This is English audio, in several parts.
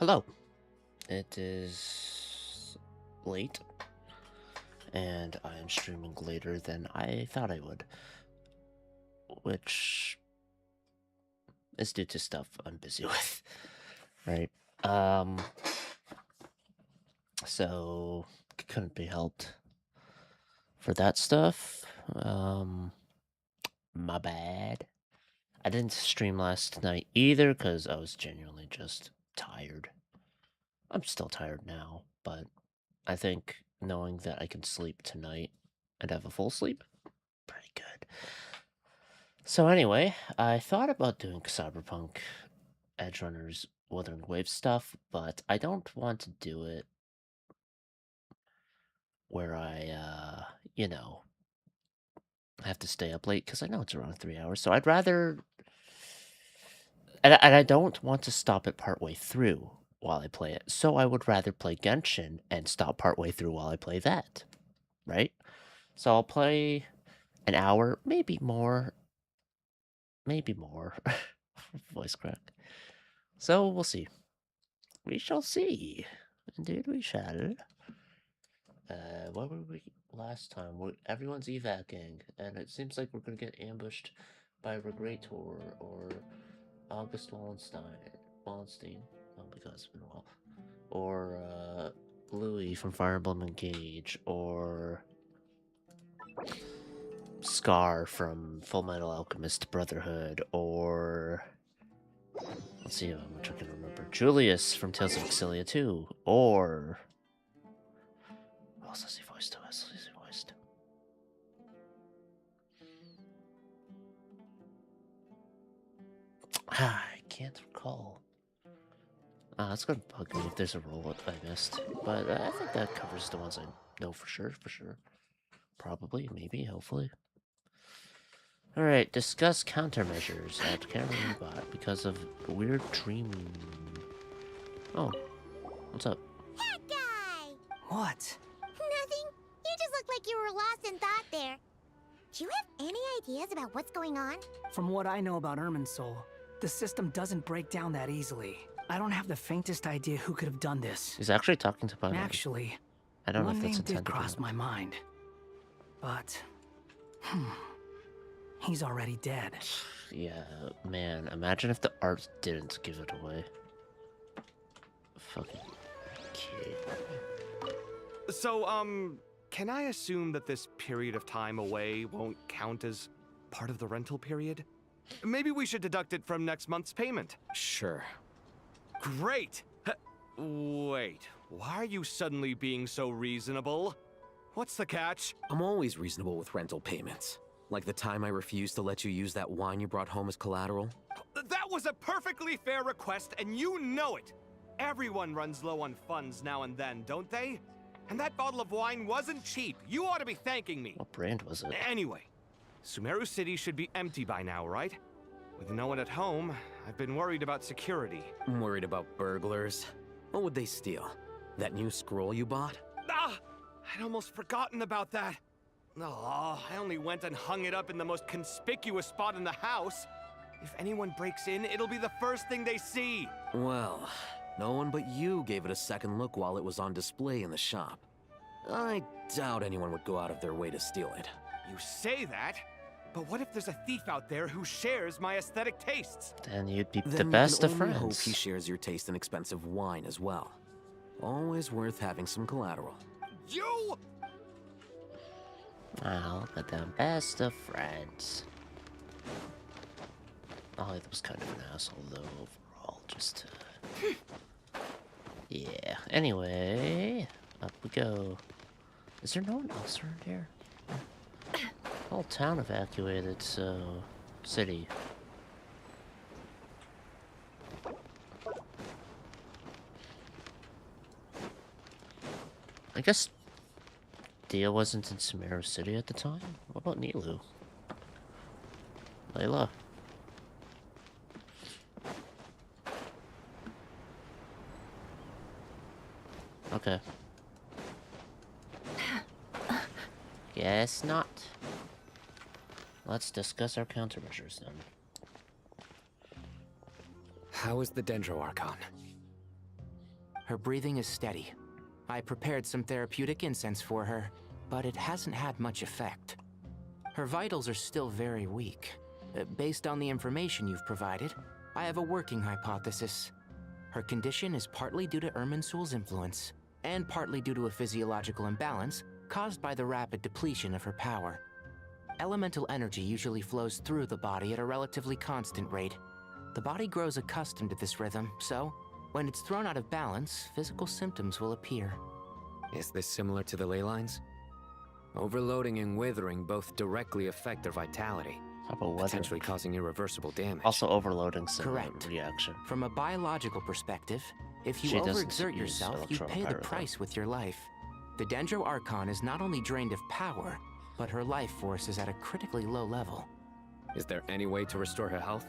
Hello. It is late, and I am streaming later than I thought I would, which is due to stuff I'm busy with, right? So couldn't be helped for that stuff. My bad. I didn't stream last night either because I was genuinely just tired. I'm still tired now, but I think knowing that I can sleep tonight and have a full sleep, pretty good. So anyway, I thought about doing Cyberpunk Edge Runners Wuthering Waves stuff, but I don't want to do it where I, have to stay up late because I know it's around 3 hours. So I'd rather, and I don't want to stop it partway through while I play it. So I would rather play Genshin and stop partway through while I play that, right? So I'll play an hour, maybe more. Voice crack. So we'll see. We shall see. Indeed we shall. What were we last time? Everyone's evacing, and it seems like we're gonna get ambushed by Regrator or August Wallenstein. Oh my god, it's been a while. Or Louis from Fire Emblem Engage, or Scar from Full Metal Alchemist Brotherhood, or let's see how much I can remember. Julius from Tales of Excilia 2, or what else has he voiced? I can't recall. That's gonna bug me if there's a role I missed, but I think that covers the ones I know for sure. Probably, maybe, hopefully. Alright, discuss countermeasures at Cameron Bot because of weird dream. Oh, what's up? That guy! What? Nothing. You just looked like you were lost in thought there. Do you have any ideas about what's going on? From what I know about Irminsul, the system doesn't break down that easily. I don't have the faintest idea who could have done this. He's actually talking to Paimon. Actually, I don't know if one that's name did intended. cross my mind. But, he's already dead. Yeah, man, imagine if the art didn't give it away. Fucking kid. So, can I assume that this period of time away won't count as part of the rental period? Maybe we should deduct it from next month's payment. Sure. Great! Wait, why are you suddenly being so reasonable? What's the catch? I'm always reasonable with rental payments. Like the time I refused to let you use that wine you brought home as collateral. That was a perfectly fair request, and you know it! Everyone runs low on funds now and then, don't they? And that bottle of wine wasn't cheap. You ought to be thanking me. What brand was it? Anyway, Sumeru City should be empty by now, right? With no one at home, I've been worried about security. I'm worried about burglars. What would they steal? That new scroll you bought? Ah! I'd almost forgotten about that. Oh, I only went and hung it up in the most conspicuous spot in the house. If anyone breaks in, it'll be the first thing they see. Well, no one but you gave it a second look while it was on display in the shop. I doubt anyone would go out of their way to steal it. You say that, but what if there's a thief out there who shares my aesthetic tastes? Then you'd be the Then best we of can only friends. hope he shares your taste in expensive wine as well. Always worth having some collateral. You! I'll be the best of friends. Ollie was kind of an asshole, though, overall. Just, yeah. Anyway, up we go. Is there no one else around here? Whole town evacuated, so... City. I guess Dia wasn't in Sumeru City at the time? What about Nilu? Layla? Okay. Guess not. Let's discuss our countermeasures then. How is the Dendro Archon? Her breathing is steady. I prepared some therapeutic incense for her, but it hasn't had much effect. Her vitals are still very weak. Based on the information you've provided, I have a working hypothesis. Her condition is partly due to Irminsul's influence, and partly due to a physiological imbalance caused by the rapid depletion of her power. Elemental energy usually flows through the body at a relatively constant rate. The body grows accustomed to this rhythm, so when it's thrown out of balance, physical symptoms will appear. Is this similar to the ley lines? Overloading and withering both directly affect their vitality, How about weather? potentially causing irreversible damage. Also, overloading Correct. reaction. From a biological perspective, if you She doesn't overexert use yourself, you pay the electropyro, price with your life. The Dendro Archon is not only drained of power, but her life force is at a critically low level. Is there any way to restore her health?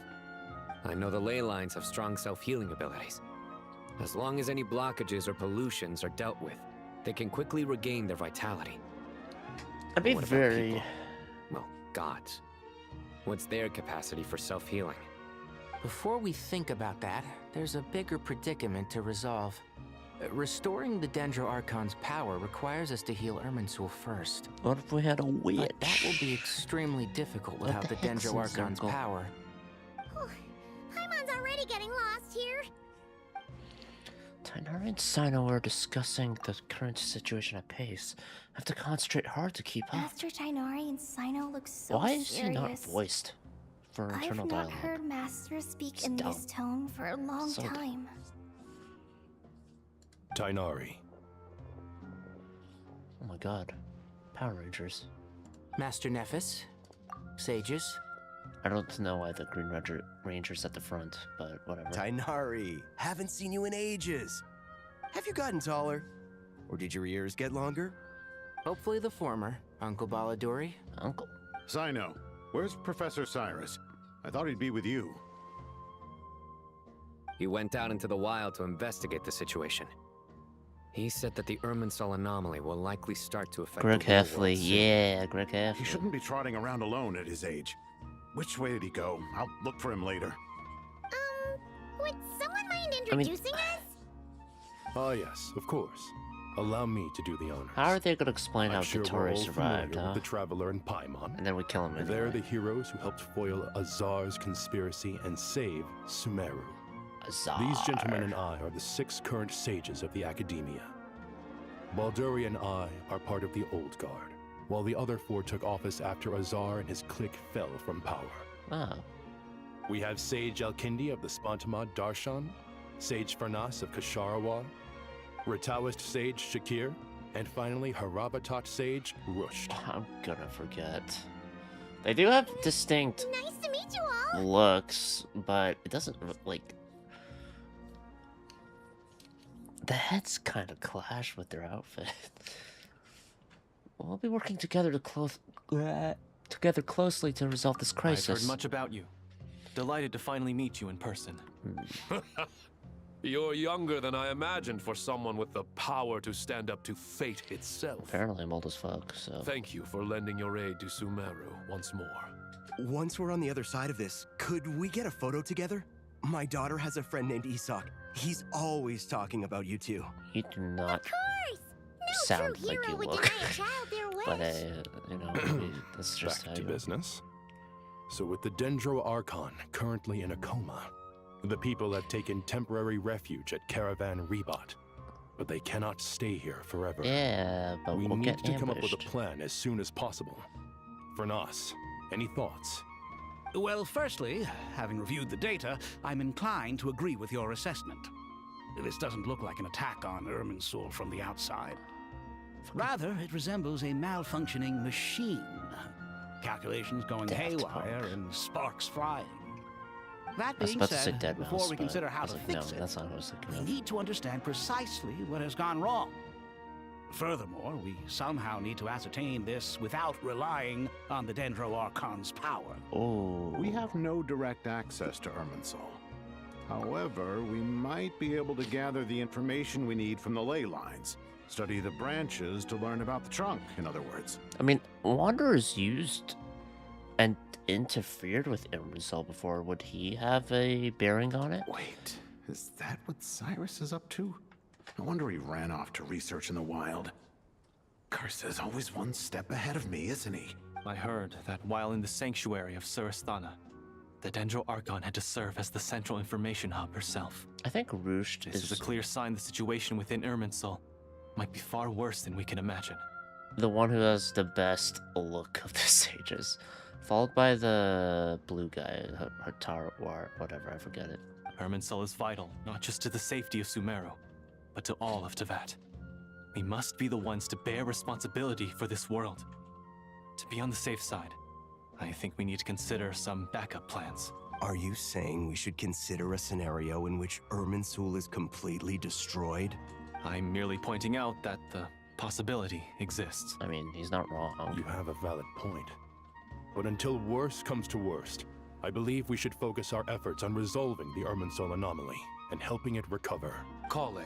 I know the ley lines have strong self-healing abilities. As long as any blockages or pollutions are dealt with, they can quickly regain their vitality. I'd be What about very... people? Well, gods. What's their capacity for self-healing? Before we think about that, there's a bigger predicament to resolve. Restoring the Dendro Archon's power requires us to heal Irminsul first. What if we had a witch? But that will be extremely difficult What without the the heck's Dendro in Archon's circle? power. Paimon's already getting lost here. Tainari and Sino are discussing the current situation at pace. I have to concentrate hard to keep up. Master Tainari and Sino look so Why is serious. he not voiced for I've internal not dialogue? heard Master speak It's in dumb. this tone for a long So dumb. time. Tainari. Oh my god. Power Rangers. Master Nephis, sages, I don't know why the Green Ranger's at the front, but whatever. Tainari, haven't seen you in ages. Have you gotten taller? Or did your ears get longer? hopefully the former, Uncle Baladuri. Uncle. Sino, where's Professor Cyrus? I thought he'd be with you. He went out into the wild to investigate the situation. He said that the Irminsul anomaly will likely start to affect Greg the real world Heffley, soon. yeah, Greg He Heffley. shouldn't be trotting around alone at his age. Which way did he go? I'll look for him later. Would someone mind I mean- introducing us? Ah, yes, of course. Allow me to do the honors. How are they gonna explain how I'm sure we're Vittori all survived, familiar huh? with the Traveler and Paimon. And then we kill him anyway. They're the heroes who helped foil Azar's conspiracy and save Sumeru. Azar. These gentlemen and I are the 6 current sages of the Academia. Balduri and I are part of the Old Guard, while the other 4 took office after Azar and his clique fell from power. Oh. We have Sage Elkindi of the Spantamad Darshan, Sage Farnas of Kasharawar, Rataoist Sage Shakir, and finally Harabatot Sage Rusht. I'm gonna forget. They do have distinct Nice to meet you all. looks, but it doesn't, like... The heads kind of clash with their outfit. We'll be working together together closely to resolve this crisis. I've heard much about you. Delighted to finally meet you in person. You're younger than I imagined for someone with the power to stand up to fate itself. Apparently I'm old as fuck, so... Thank you for lending your aid to Sumeru once more. Once we're on the other side of this, could we get a photo together? My daughter has a friend named Isak. He's always talking about you two. You do not Of course. No sound true like hero you would look. deny a child their wish. But, you know, maybe that's just Back how to you... business. So with the Dendro Archon currently in a coma, the people have taken temporary refuge at Caravan Rebat. But they cannot stay here forever. Yeah, but we we'll need get to come up with a ambushed. plan as soon as possible. Fernas, any thoughts? Well, firstly, having reviewed the data, I'm inclined to agree with your assessment. This doesn't look like an attack on Irminsul from the outside. Rather, it resembles a malfunctioning machine. Calculations going Daft haywire Punk. and sparks flying. That I was being about to say said, dead before mouse, we but consider I how was to like, fix no, it, that's not what I was thinking we of. need to understand precisely what has gone wrong. Furthermore, we somehow need to ascertain this without relying on the Dendro Archon's power. Oh. We have no direct access to Irminsul. However, we might be able to gather the information we need from the ley lines. Study the branches to learn about the trunk, in other words. I mean, Wanderer's used and interfered with Irminsul before. Would he have a bearing on it? Wait, is that what Cyrus is up to? No wonder he ran off to research in the wild. Curse's always one step ahead of me, isn't he? I heard that while in the sanctuary of Surasthana, the Dendro Archon had to serve as the central information hub herself. I think Rouge This is a clear sign the situation within Irminsul might be far worse than we can imagine. the one who has the best look of the sages, followed by the blue guy, Hatar or whatever, I forget it. Irminsul is vital, not just to the safety of Sumeru, but to all of Teyvat. We must be the ones to bear responsibility for this world. To be on the safe side, I think we need to consider some backup plans. Are you saying we should consider a scenario in which Irminsul is completely destroyed? I'm merely pointing out that the possibility exists. I mean, he's not wrong. You have a valid point. But until worst comes to worst, I believe we should focus our efforts on resolving the Irminsul anomaly and helping it recover. Kale,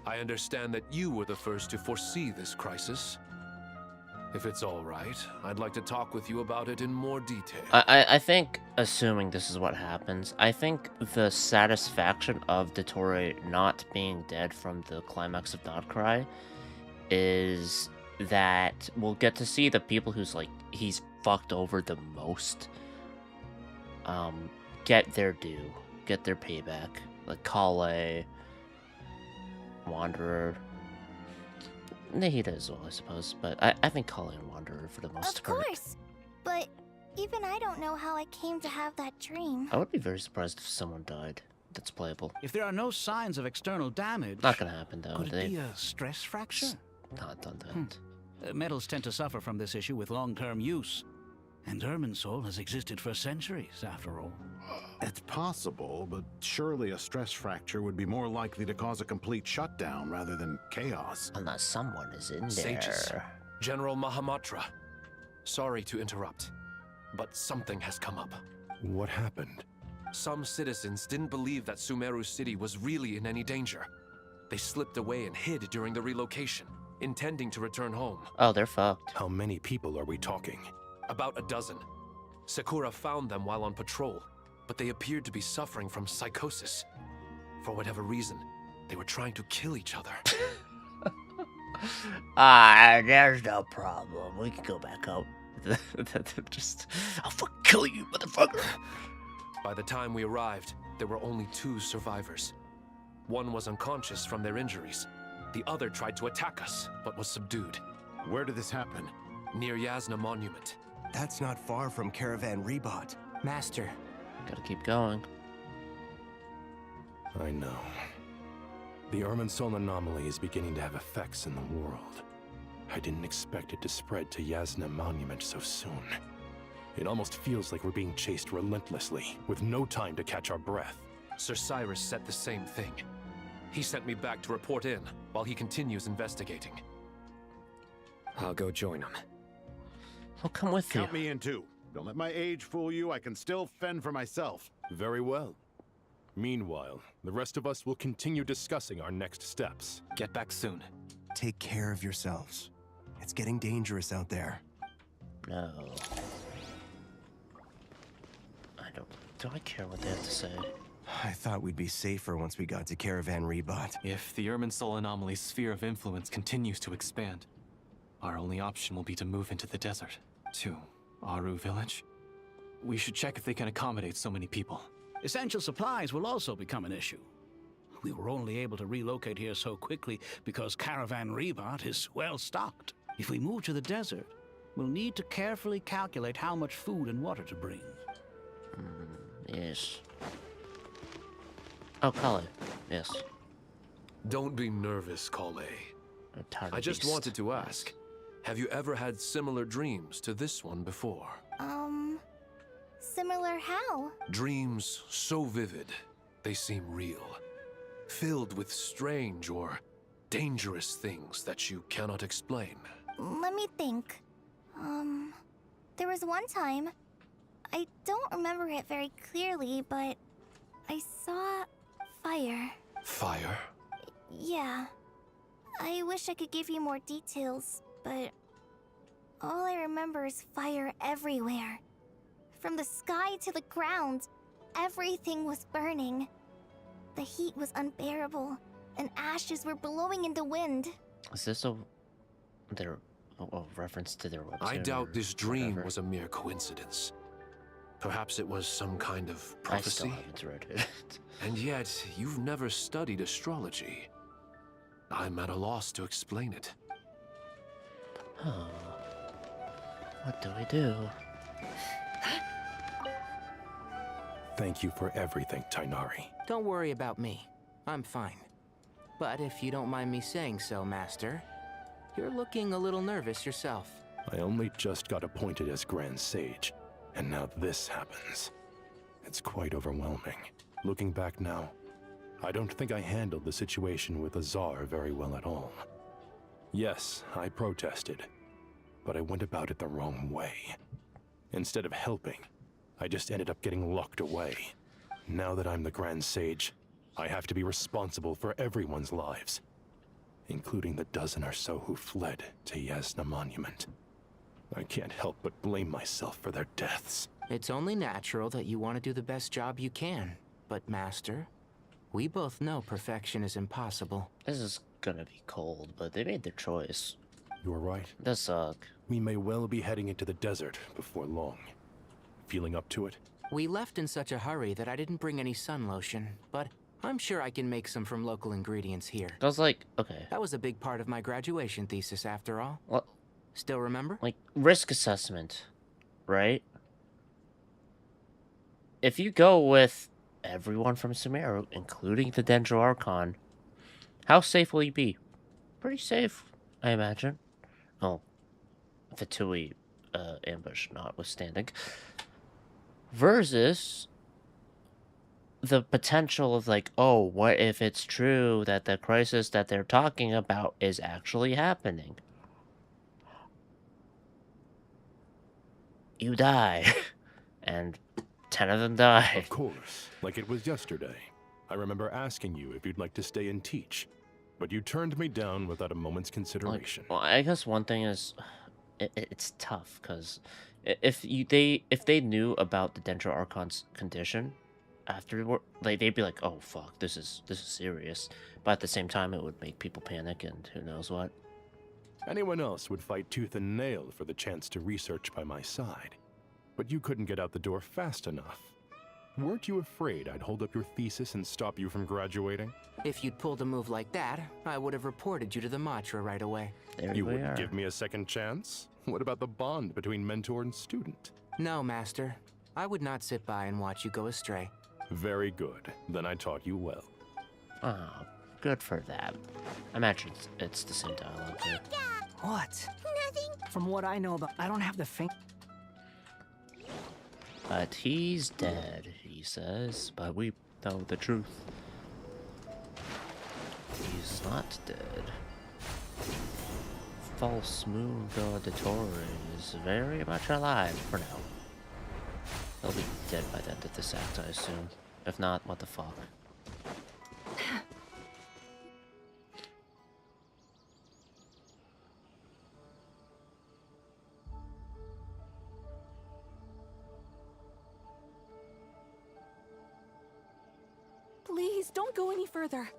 I understand that you were the first to foresee this crisis. If it's all right, I'd like to talk with you about it in more detail. I think, assuming this is what happens, I think the satisfaction of Dottore not being dead from the climax of Nod-Krai is that we'll get to see the people he's fucked over the most get their due, get their payback. Like Kale, Wanderer, Nahida as well, I suppose, but I think Kale and Wanderer for the most Of part. course. But even I don't know how I came to have that dream. I would be very surprised if someone died that's playable. If there are no signs of external damage, Not gonna happen though. could it They've be a stress fracture? not done that. Metals tend to suffer from this issue with long-term use. And Irminsul has existed for centuries, after all. It's possible, but surely a stress fracture would be more likely to cause a complete shutdown rather than chaos. Unless someone is in Sages. there. General Mahamatra, sorry to interrupt, but something has come up. What happened? Some citizens didn't believe that Sumeru City was really in any danger. They slipped away and hid during the relocation, intending to return home. Oh, they're fucked. How many people are we talking? About a dozen. Sakura found them while on patrol, but they appeared to be suffering from psychosis. For whatever reason, they were trying to kill each other. There's no problem. We can go back up. Just, I'll fucking kill you, motherfucker. By the time we arrived, there were only 2 survivors. One was unconscious from their injuries. The other tried to attack us, but was subdued. Where did this happen? Near Yasna Monument. That's not far from Caravan Rebot. Master. Gotta keep going. I know. The Irminsul anomaly is beginning to have effects in the world. I didn't expect it to spread to Yasna Monument so soon. It almost feels like we're being chased relentlessly, with no time to catch our breath. Sir Cyrus said the same thing. He sent me back to report in, while he continues investigating. I'll go join him. I'll come with you. Count me in too. Don't let my age fool you. I can still fend for myself. Very well. Meanwhile, the rest of us will continue discussing our next steps. Get back soon. Take care of yourselves. It's getting dangerous out there. No. Do I care what they have to say? I thought we'd be safer once we got to Caravan Rebot. If the Irminsul anomaly's sphere of influence continues to expand, our only option will be to move into the desert. To Aru Village? We should check if they can accommodate so many people. Essential supplies will also become an issue. We were only able to relocate here so quickly because Caravan Rebot is well stocked. If we move to the desert, we'll need to carefully calculate how much food and water to bring. Yes. Oh, Kale. Yes. Don't be nervous, Kale. I just wanted to ask, have you ever had similar dreams to this one before? Similar how? Dreams so vivid, they seem real. Filled with strange or dangerous things that you cannot explain. Let me think. There was one time, I don't remember it very clearly, but I saw fire. Fire? Yeah. I wish I could give you more details, but all I remember is fire everywhere. From the sky to the ground, everything was burning. The heat was unbearable, and ashes were blowing in the wind. Is this a reference to their website? I doubt this dream whatever? was a mere coincidence. Perhaps it was some kind of I still prophecy. haven't read it. And yet, you've never studied astrology. I'm at a loss to explain it. Oh. What do we do? Thank you for everything, Tainari. Don't worry about me. I'm fine. But if you don't mind me saying so, Master, you're looking a little nervous yourself. I only just got appointed as Grand Sage, and now this happens. It's quite overwhelming. Looking back now, I don't think I handled the situation with Azar very well at all. Yes, I protested, but I went about it the wrong way. Instead of helping, I just ended up getting locked away. Now that I'm the Grand Sage, I have to be responsible for everyone's lives, including the dozen or so who fled to Yasna Monument. I can't help but blame myself for their deaths. It's only natural that you want to do the best job you can. But, Master, we both know perfection is impossible. This is gonna be cold, but they made their choice. You're right. It does suck. We may well be heading into the desert before long. Feeling up to it? We left in such a hurry that I didn't bring any sun lotion, but I'm sure I can make some from local ingredients here. I was like, okay. That was a big part of my graduation thesis, after all. What? Still remember? Like, risk assessment, right? If you go with everyone from Sumeru, including the Dendro Archon, how safe will you be? Pretty safe, I imagine. Oh, the Tui ambush notwithstanding. Versus the potential of like, oh, what if it's true that the crisis that they're talking about is actually happening? You die. And 10 of them die. Of course, like it was yesterday. I remember asking you if you'd like to stay and teach, but you turned me down without a moment's consideration. Well, I guess one thing is, it's tough because if they knew about the Dendro Archon's condition afterward, like they'd be like, oh fuck, this is serious. But at the same time, it would make people panic, and who knows what. Anyone else would fight tooth and nail for the chance to research by my side, but you couldn't get out the door fast enough. Weren't you afraid I'd hold up your thesis and stop you from graduating? If you'd pulled a move like that, I would have reported you to the Matra right away. There You we wouldn't are. give me a second chance? What about the bond between mentor and student? No, Master. I would not sit by and watch you go astray. Very good. Then I taught you well. Oh, good for that. I imagine it's the same dialogue here. What? Nothing. From what I know about, I don't have the faint. But he's dead, he says. But we know the truth. He's not dead. False moon Auditory is very much alive for now. He'll be dead by the end of this act, I assume. If not, what the fuck? Please, don't go any further.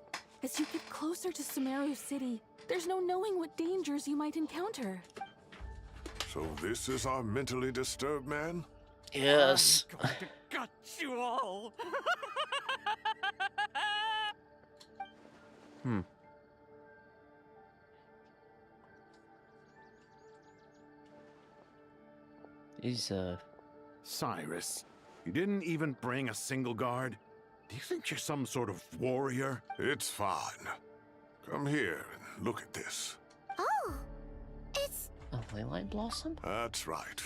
As you get closer to Sumeru City, there's no knowing what dangers you might encounter. So this is our mentally disturbed man? Yes. I'm going to gut you all. He's, Cyrus, you didn't even bring a single guard? Do you think you're some sort of warrior? It's fine. Come here and look at this. Oh, it's... a ley line blossom? That's right.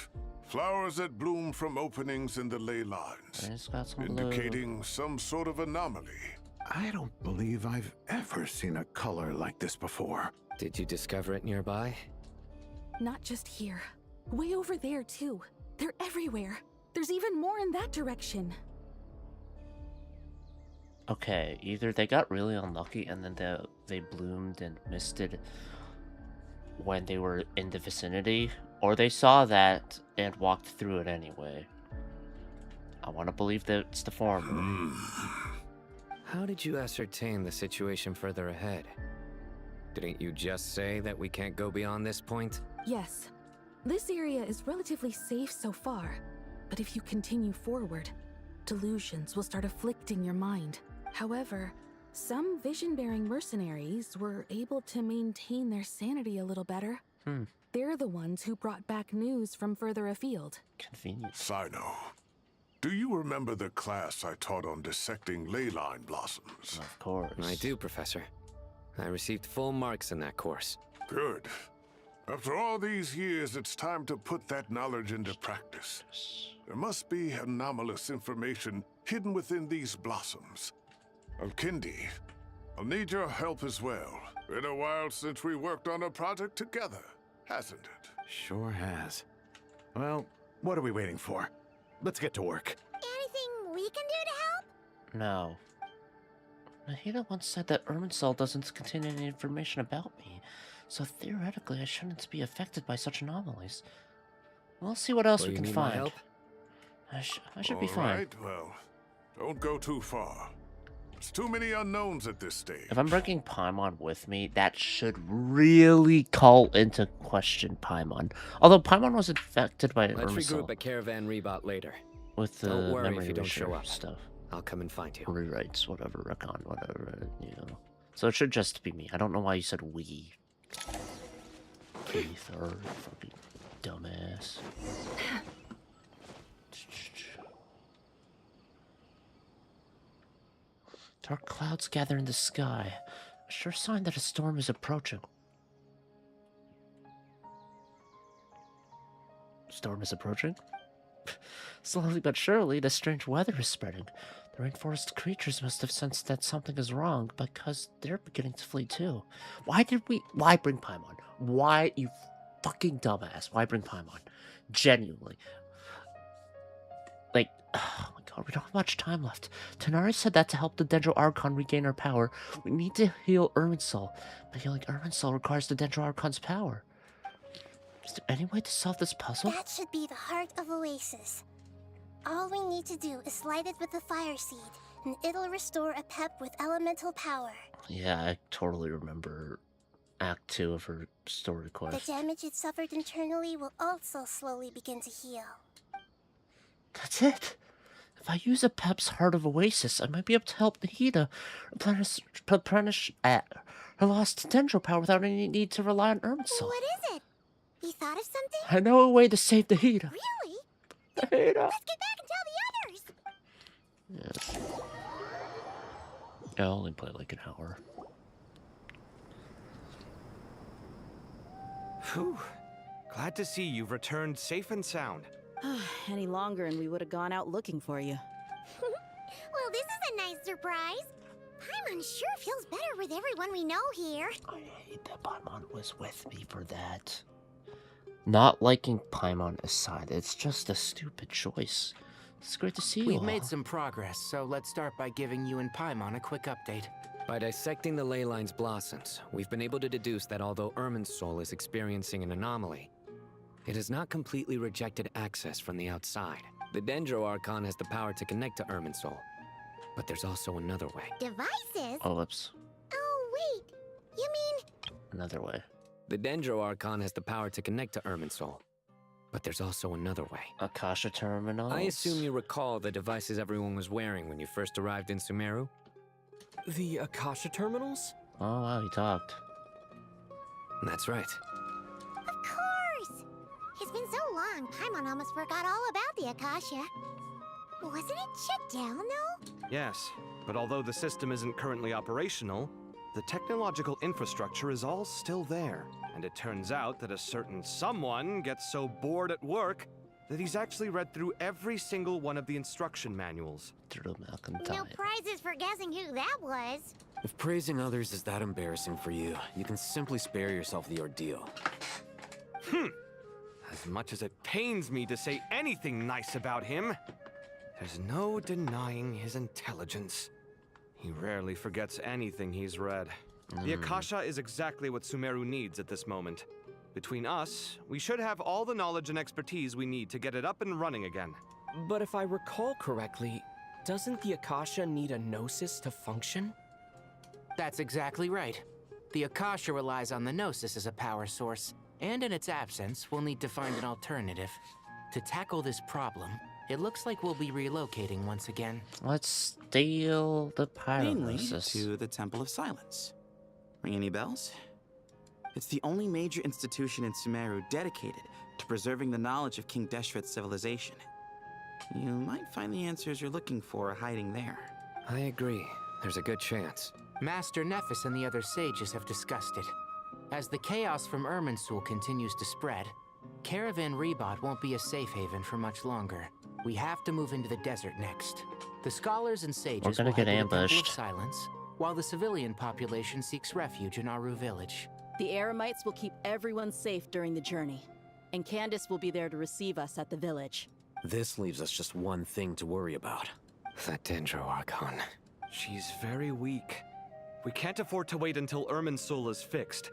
Flowers that bloom from openings in the ley lines, And it's got some blue. indicating some sort of anomaly. I don't believe I've ever seen a color like this before. Did you discover it nearby? Not just here. Way over there, too. They're everywhere. There's even more in that direction. Okay, either they got really unlucky and then they bloomed and misted when they were in the vicinity, or they saw that and walked through it anyway. I want to believe that it's the former. How did you ascertain the situation further ahead? Didn't you just say that we can't go beyond this point? Yes. This area is relatively safe so far, but if you continue forward, delusions will start afflicting your mind. However, some vision-bearing mercenaries were able to maintain their sanity a little better. They're the ones who brought back news from further afield. Convenient. Sino, do you remember the class I taught on dissecting ley line blossoms? Of course. I do, Professor. I received full marks in that course. Good. After all these years, it's time to put that knowledge into practice. There must be anomalous information hidden within these blossoms. Alkindi, I'll need your help as well. Been a while since we worked on a project together, hasn't it? Sure has. Well, what are we waiting for? Let's get to work. Anything we can do to help? No. Nahida once said that Irminsul doesn't contain any information about me, so theoretically I shouldn't be affected by such anomalies. We'll see what else we can find. I should be fine. Alright, well, don't go too far. There's too many unknowns at this stage. If I'm bringing Paimon with me, that should really call into question Paimon. Although Paimon was infected by Let's Irminsul regroup at Caravan Rebot later. with the Don't worry memory if you don't erasure show up. stuff. I'll come and find you. Rewrites, whatever, recon, whatever, you know. So it should just be me. I don't know why you said we. Keith, or fucking dumbass. Dark clouds gather in the sky. A sure sign that a storm is approaching. Storm is approaching? Slowly but surely, the strange weather is spreading. The rainforest creatures must have sensed that something is wrong because they're beginning to flee too. Why bring Paimon? Why, you fucking dumbass? Why bring Paimon? Genuinely. Like, oh my god, we don't have much time left. Tanari said that to help the Dendro Archon regain her power, we need to heal Irminsul. But healing Irminsul requires the Dendro Archon's power. Is there any way to solve this puzzle? That should be the heart of Oasis. All we need to do is light it with the fire seed, and it'll restore a pep with elemental power. Yeah, I totally remember Act 2 of her story The quest. damage it suffered internally will also slowly begin to heal. That's it. If I use a Pep's Heart of Oasis, I might be able to help Nahida replenish her lost Dendro power without any need to rely on Irminsul. What is it? You thought of something? I know a way to save Nahida. Really? Nahida. Let's get back and tell the others! Yes. I'll only play like an hour. Whew. Glad to see you've returned safe and sound. Any longer and we would have gone out looking for you. Well, this is a nice surprise. Paimon sure feels better with everyone we know here. I hate that Paimon was with me for that. Not liking Paimon aside, it's just a stupid choice. It's great to see you We've all. made some progress, so let's start by giving you and Paimon a quick update. By dissecting the ley line's blossoms, we've been able to deduce that although Irminsul is experiencing an anomaly, it has not completely rejected access from the outside. The Dendro Archon has the power to connect to Irminsul, but there's also another way. Devices? Oh, whoops. Oh, wait. You mean... Another way. The Dendro Archon has the power to connect to Irminsul, but there's also another way. Akasha terminals? I assume you recall the devices everyone was wearing when you first arrived in Sumeru? The Akasha terminals? Oh, wow, he talked. That's right. Of course! It's been so long, Paimon almost forgot all about the Akasha. Wasn't it shut down, though? Yes, but although the system isn't currently operational, the technological infrastructure is all still there. And it turns out that a certain someone gets so bored at work that he's actually read through every single one of the instruction manuals. No prizes for guessing who that was. If praising others is that embarrassing for you, you can simply spare yourself the ordeal. As much as it pains me to say anything nice about him, there's no denying his intelligence. He rarely forgets anything he's read. The Akasha is exactly what Sumeru needs at this moment. Between us, we should have all the knowledge and expertise we need to get it up and running again. But if I recall correctly, Doesn't the Akasha need a Gnosis to function? That's exactly right. The Akasha relies on the Gnosis as a power source, and in its absence, we'll need to find an alternative. To tackle this problem, it looks like we'll be relocating once again. Let's steal the Mainly pyrolysis. to the Temple of Silence. Ring any bells? It's the only major institution in Sumeru dedicated to preserving the knowledge of King Deshret's civilization. You might find the answers you're looking for hiding there. I agree. There's a good chance. Master Nephis and the other sages have discussed it. As the chaos from Irminsul continues to spread, Caravan Rebot won't be a safe haven for much longer. We have to move into the desert next. The scholars and sages gonna will get head to the Temple of ambushed. Silence, while the civilian population seeks refuge in Aru village. The Eremites will keep everyone safe during the journey, and Candace will be there to receive us at the village. This leaves us just one thing to worry about. That Dendro Archon. She's very weak. We can't afford to wait until Irminsul is fixed.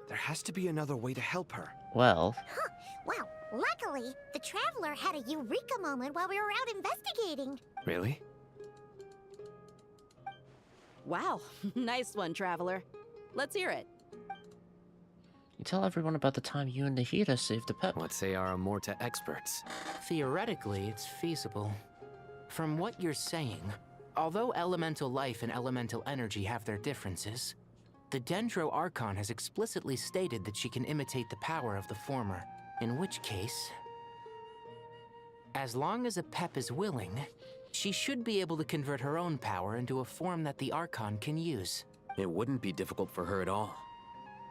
There has to be another way to help her. Well, Huh. Wow, luckily, the Traveler had a eureka moment while we were out investigating. Really? Wow, nice one, Traveler. Let's hear it. you tell everyone about the time you and Nahida saved the pet. Let's say our Amorta experts. Theoretically, it's feasible. From what you're saying, although elemental life and elemental energy have their differences, the Dendro Archon has explicitly stated that she can imitate the power of the former, in which case, as long as a Pep is willing, she should be able to convert her own power into a form that the Archon can use. It wouldn't be difficult for her at all.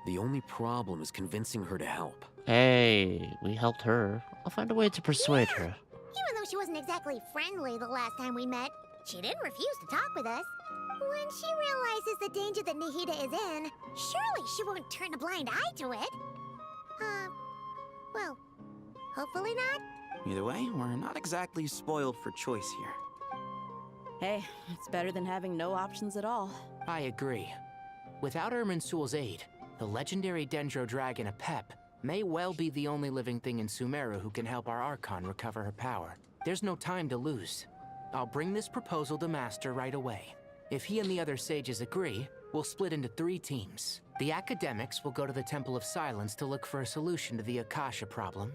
The only problem is convincing her to help. Hey, we helped her. I'll find a way to persuade her. Even though she wasn't exactly friendly the last time we met, she didn't refuse to talk with us. When she realizes the danger that Nahida is in, surely she won't turn a blind eye to it. Well, hopefully not. Either way, we're not exactly spoiled for choice here. Hey, it's better than having no options at all. I agree. Without Irminsul's aid, the legendary Dendro Dragon Apep may well be the only living thing in Sumeru who can help our Archon recover her power. There's no time to lose. I'll bring this proposal to Master right away. If he and the other sages agree, we'll split into 3 teams. The academics will go to the Temple of Silence to look for a solution to the Akasha problem.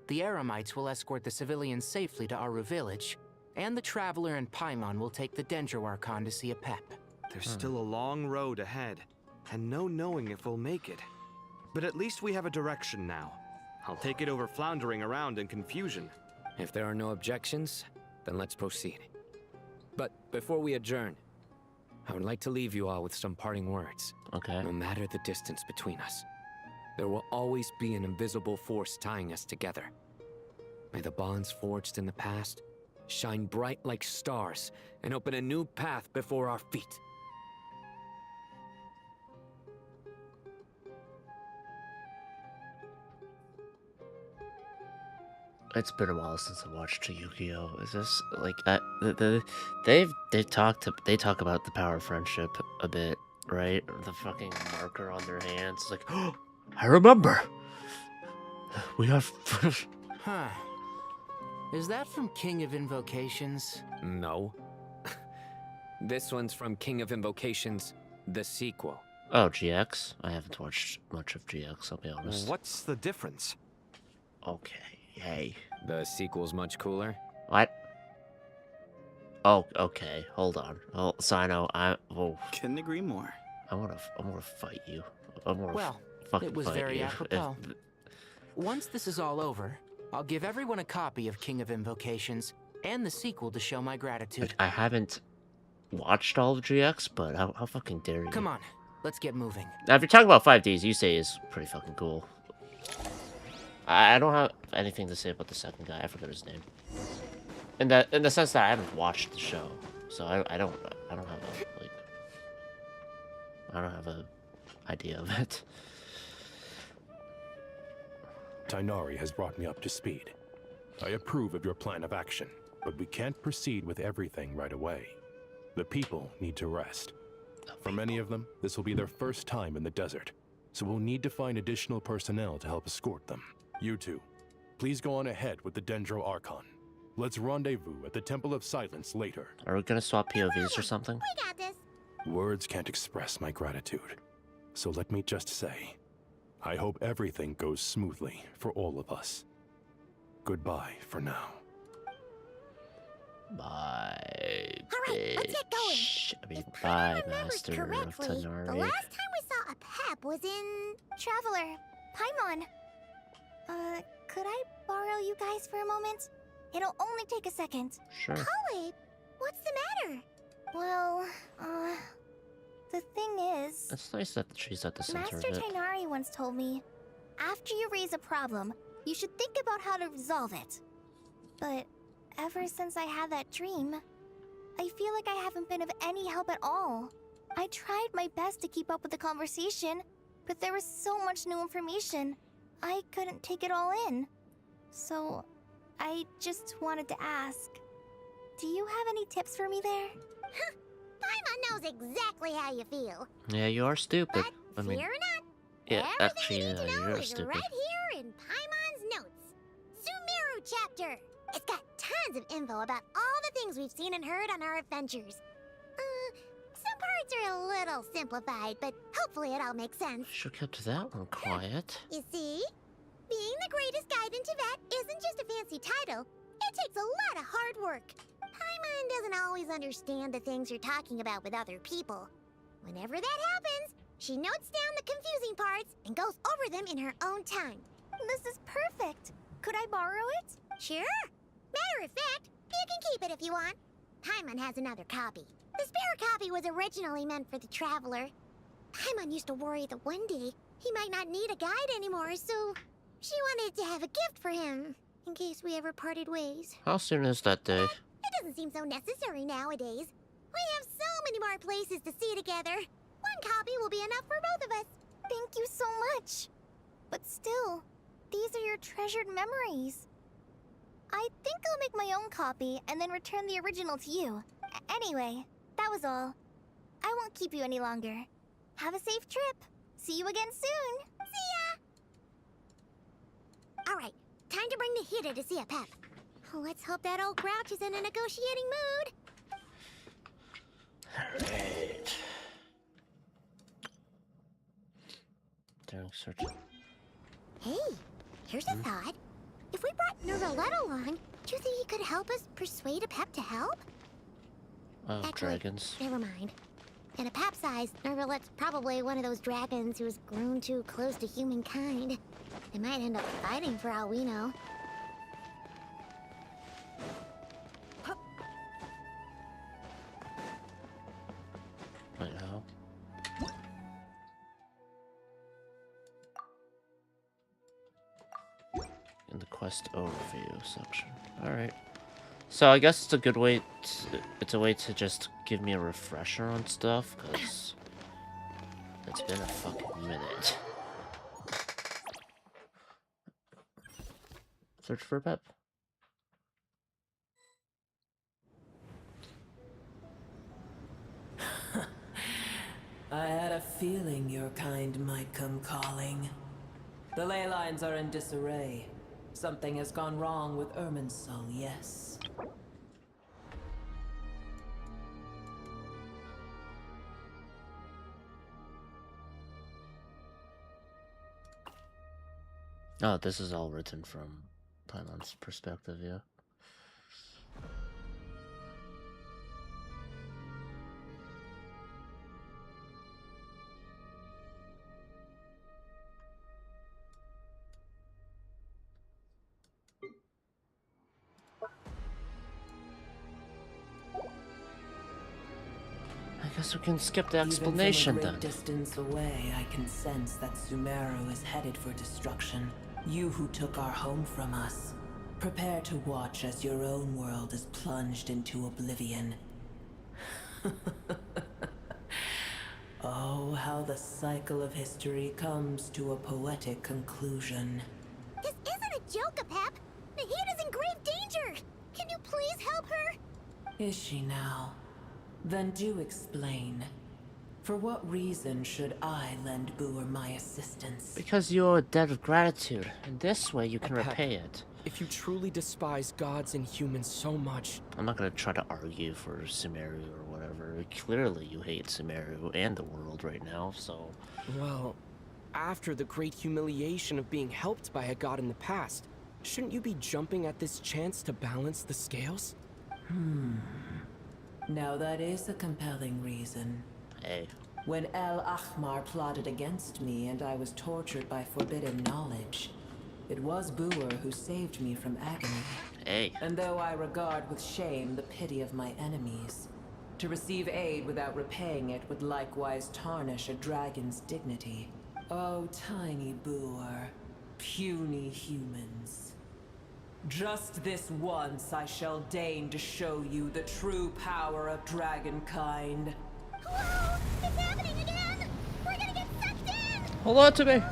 The Eremites will escort the civilians safely to Aru village, and the Traveler and Paimon will take the Dendro Archon to see Apep. There's still a long road ahead, and no knowing if we'll make it. But at least we have a direction now. I'll take it over floundering around in confusion. If there are no objections, then let's proceed. But before we adjourn, I would like to leave you all with some parting words. Okay. No matter the distance between us, there will always be an invisible force tying us together. May the bonds forged in the past shine bright like stars and open a new path before our feet. It's been a while since I watched Yu-Gi-Oh! Is this like they talk about the power of friendship a bit, right? The fucking marker on their hands, it's like, oh, I remember. We have. Huh. Is that from King of Invocations? No. This one's from King of Invocations, the sequel. Oh, GX? I haven't watched much of GX, I'll be honest. What's the difference? Okay, hey. The sequel's much cooler. What? Oh, okay. Hold on. Oh, Sino, Couldn't agree more. I wanna fight you. I wanna Well, fucking it was fight very you. apropos. Once this is all over, I'll give everyone a copy of King of Invocations and the sequel to show my gratitude. I haven't watched all of GX, but how fucking dare you? Come on, let's get moving. Now, if you're talking about 5Ds, you say is pretty fucking cool. I don't have anything to say about the second guy. I forgot his name. In the sense that I haven't watched the show, so I don't have a idea of it. Tainari has brought me up to speed. I approve of your plan of action, but we can't proceed with everything right away. The people need to rest. For many of them, this will be their first time in the desert, so we'll need to find additional personnel to help escort them. You two, please go on ahead with the Dendro Archon. Let's rendezvous at the Temple of Silence later. Are we gonna swap POVs or something? We got this. Words can't express my gratitude. So let me just say, I hope everything goes smoothly for all of us. Goodbye for now. Bye. Alright, let's get going. I mean, bye, Master Correctly, the Tanari. last time we saw a Pep was in... Traveler, Paimon. Could I borrow you guys for a moment? It'll only take a second. Sure. Chloe, what's the matter? Well, the thing is... It's nice that she's at the center Master of it. Tainari once told me, after you raise a problem, you should think about how to resolve it. But ever since I had that dream, I feel like I haven't been of any help at all. I tried my best to keep up with the conversation, but there was so much new information, I couldn't take it all in. So, I just wanted to ask, do you have any tips for me there? Paimon knows exactly how you feel. Yeah, you are stupid. I mean, Fear not. yeah, Everything actually, you need to know you're is stupid. right here in Paimon's notes. Sumeru chapter. It's got tons of info about all the things we've seen and heard on our adventures. Some parts are a little simplified, but hopefully it all makes sense. Should kept that one quiet. You see? Being the greatest guide in Tibet isn't just a fancy title. It takes a lot of hard work. Paimon doesn't always understand the things you're talking about with other people. Whenever that happens, she notes down the confusing parts and goes over them in her own time. This is perfect. Could I borrow it? Sure. Matter of fact, you can keep it if you want. Paimon has another copy. The spare copy was originally meant for the Traveler. Paimon used to worry that one day he might not need a guide anymore, so she wanted to have a gift for him, in case we ever parted ways. How soon is that day? It doesn't seem so necessary nowadays. We have so many more places to see together. One copy will be enough for both of us. Thank you so much. But still, these are your treasured memories. I think I'll make my own copy and then return the original to you. Anyway, that was all. I won't keep you any longer. Have a safe trip. See you again soon. See ya! Alright, time to bring Nahida to see a Pep. Let's hope that old grouch is in a negotiating mood. Alright. During search. Hey, here's a thought. If we brought Nervalette along, do you think he could help us persuade a Pep to help? Oh, Actually, dragons. never mind. In a Pep size, Nervalette's probably one of those dragons who's grown too close to humankind. They might end up fighting for all we know. Wait, how? In the quest overview section. Alright. So I guess it's a good way it's a way to just give me a refresher on stuff, because it's been a fucking minute. Search for a Pep. I had a feeling your kind might come calling. The ley lines are in disarray. Something has gone wrong with Irminsul, yes. Oh, this is all written from Paimon's perspective, yeah. I guess we can skip the explanation Even from a then. great distance away, I can sense that Sumeru is headed for destruction. You who took our home from us, prepare to watch as your own world is plunged into oblivion. Oh, how the cycle of history comes to a poetic conclusion. This isn't a joke, Pep. Nahida's in grave danger. Can you please help her? Is she now? Then do explain. For what reason should I lend Boer my assistance? Because you owe a debt of gratitude, and this way you can repay it. if you truly despise gods and humans so much... I'm not gonna try to argue for Sumeru or whatever. Clearly you hate Sumeru and the world right now, so... Well, after the great humiliation of being helped by a god in the past, shouldn't you be jumping at this chance to balance the scales? Now that is a compelling reason. Hey. When El Ahmar plotted against me and I was tortured by forbidden knowledge, it was Buer who saved me from agony. Hey. And though I regard with shame the pity of my enemies, to receive aid without repaying it would likewise tarnish a dragon's dignity. Oh, tiny Buer, puny humans. Just this once I shall deign to show you the true power of dragonkind. Whoa! It's happening again! We're gonna get sucked in! Hold on to me!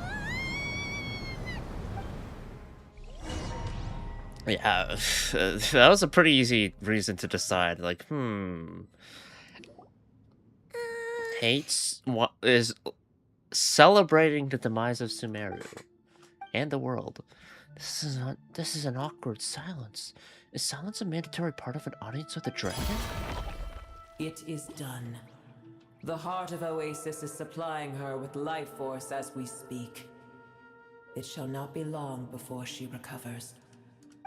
Yeah, that was a pretty easy reason to decide. Like, hates what is celebrating the demise of Sumeru and the world. This is an awkward silence. Is silence a mandatory part of an audience with a dragon? It is done. The heart of Oasis is supplying her with life force as we speak. It shall not be long before she recovers.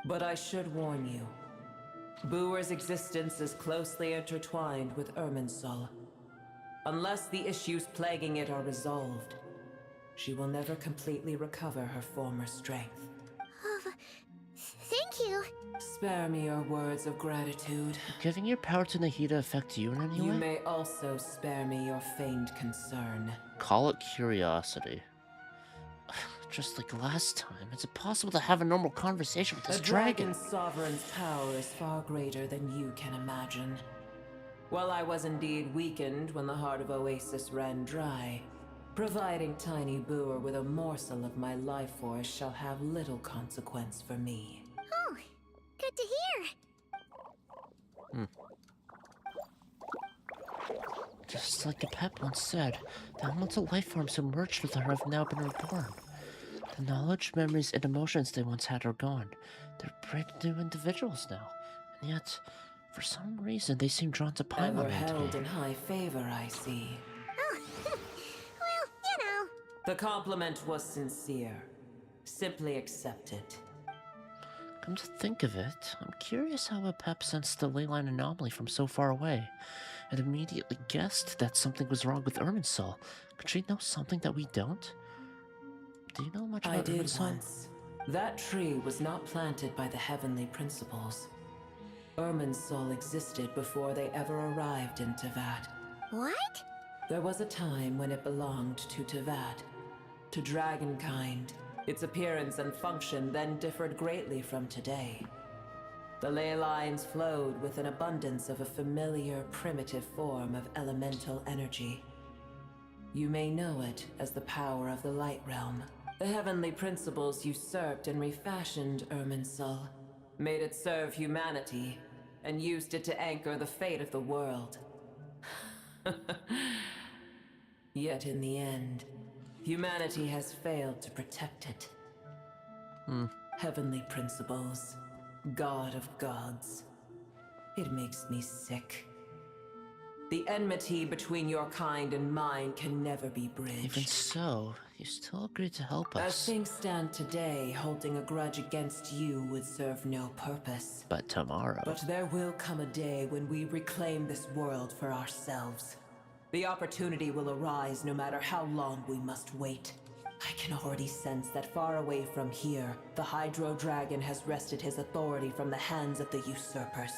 But I should warn you. Buer's existence is closely intertwined with Irminsul. Unless the issues plaguing it are resolved, she will never completely recover her former strength. Thank you. Spare me your words of gratitude. Giving your power to Nahida affect you in any way? You may also spare me your feigned concern. Call it curiosity. Just like last time, it's impossible to have a normal conversation with this dragon. Dragon's sovereign's power is far greater than you can imagine. While I was indeed weakened when the heart of Oasis ran dry, providing tiny Buer with a morsel of my life force shall have little consequence for me. Oh, good to hear. Just like the pep once said, the elemental life forms submerged with her have now been reborn. The knowledge, memories, and emotions they once had are gone. They're brand new individuals now, and yet, for some reason, they seem drawn to Paimon. Ever held in high favor, I see. Oh, well, you know. The compliment was sincere. Simply accept it. Come to think of it, I'm curious how Apep sensed the leyline anomaly from so far away, and immediately guessed that something was wrong with Irminsul. Could she know something that we don't? Do you know much about I did Irminsul? once. That tree was not planted by the heavenly principles. Irminsul existed before they ever arrived in Tevat. What? There was a time when it belonged to Tevat, to dragonkind. Its appearance and function then differed greatly from today. The ley lines flowed with an abundance of a familiar, primitive form of elemental energy. You may know it as the power of the Light Realm. The heavenly principles usurped and refashioned Irminsul, made it serve humanity, and used it to anchor the fate of the world. Yet in the end, humanity has failed to protect it. Heavenly principles, God of gods. It makes me sick. The enmity between your kind and mine can never be bridged. Even so, you still agreed to help As us. things stand today, holding a grudge against you would serve no purpose. But tomorrow... But there will come a day when we reclaim this world for ourselves. The opportunity will arise no matter how long we must wait. I can already sense that far away from here, the Hydro Dragon has wrested his authority from the hands of the usurpers.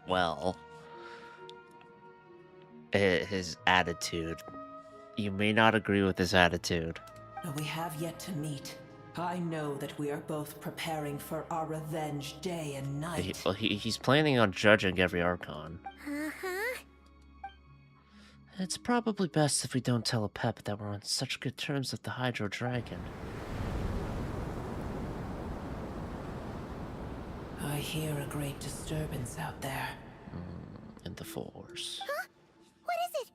Well... his attitude. You may not agree with his attitude. Though we have yet to meet, I know that we are both preparing for our revenge day and night. He's planning on judging every Archon. Uh-huh. It's probably best if we don't tell Apep that we're on such good terms with the Hydro Dragon. I hear a great disturbance out there. In the Force. Huh? What is it?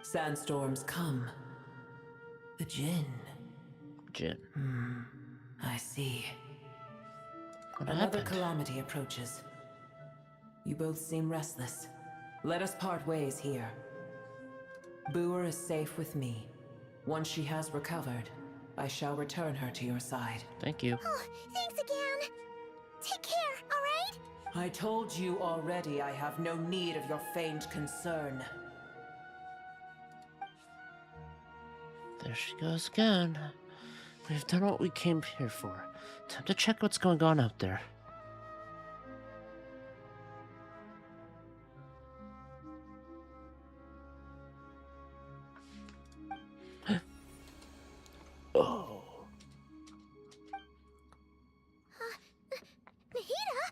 Sandstorms come. The Jinn. Jinn. I see. What Another happened? calamity approaches. You both seem restless. Let us part ways here. Boer is safe with me. Once she has recovered, I shall return her to your side. Thank you. Oh, thanks again. Take care, alright? I told you already I have no need of your feigned concern. There she goes again. We've done what we came here for. Time to check what's going on out there. Oh. Nahida?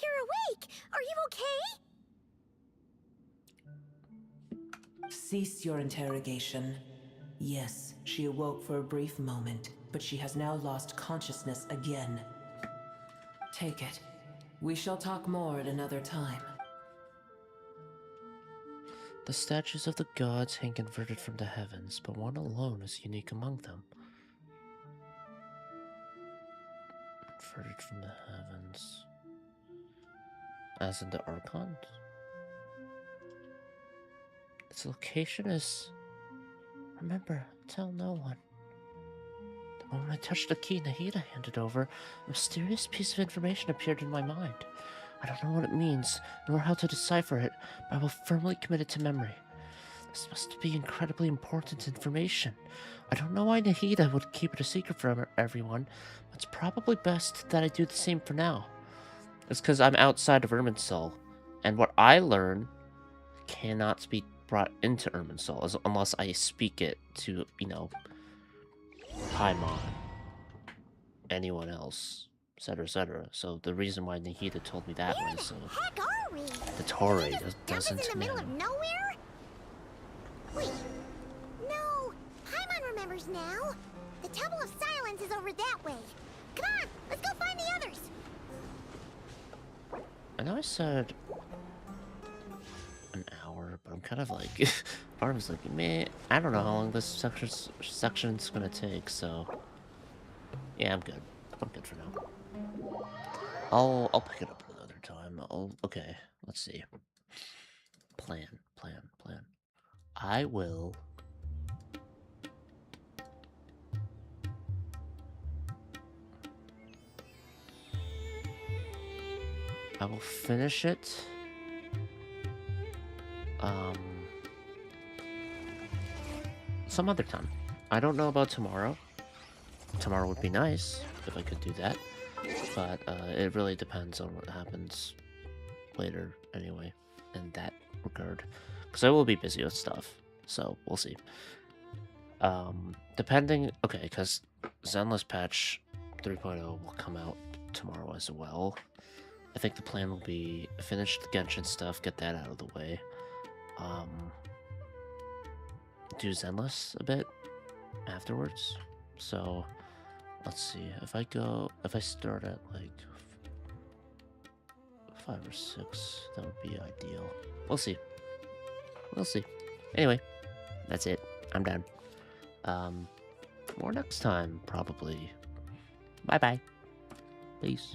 You're awake! Are you okay? Cease your interrogation. Yes, she awoke for a brief moment, but she has now lost consciousness again. Take it. We shall talk more at another time. The statues of the gods hang converted from the heavens, but one alone is unique among them. Converted from the heavens. As in the Archons? Its location is... Remember, tell no one. The moment I touched the key Nahida handed over, a mysterious piece of information appeared in my mind. I don't know what it means, nor how to decipher it, but I will firmly commit it to memory. This must be incredibly important information. I don't know why Nahida would keep it a secret from everyone, but it's probably best that I do the same for now. It's because I'm outside of Irminsul, and what I learn cannot be brought into Irminsul unless I speak it to, you know, Paimon, anyone else, etc., etc. So the reason why Nahida told me that was so Heck are we? the Torii Dump us in the doesn't middle know. of nowhere? Wait. No. Paimon remembers now. The Temple of Silence is over that way. Come on, let's go find the others. I know I said an hour, but I'm kind of like, part of me's like, man, I don't know how long this section's gonna take, so yeah, I'm good. I'm good for now. I'll pick it up another time. Okay, let's see. Plan. I will finish it. Some other time. I don't know about tomorrow. Tomorrow would be nice if I could do that, but it really depends on what happens later anyway in that regard, because I will be busy with stuff, so we'll see. Depending, okay, because Zenless patch 3.0 will come out tomorrow as well. I think the plan will be finish the Genshin stuff, get that out of the way, do Zenless a bit afterwards. So let's see, if I start at like 5 or 6, that would be ideal. We'll see. Anyway, that's it. I'm done. More next time, probably. Bye-bye. Peace.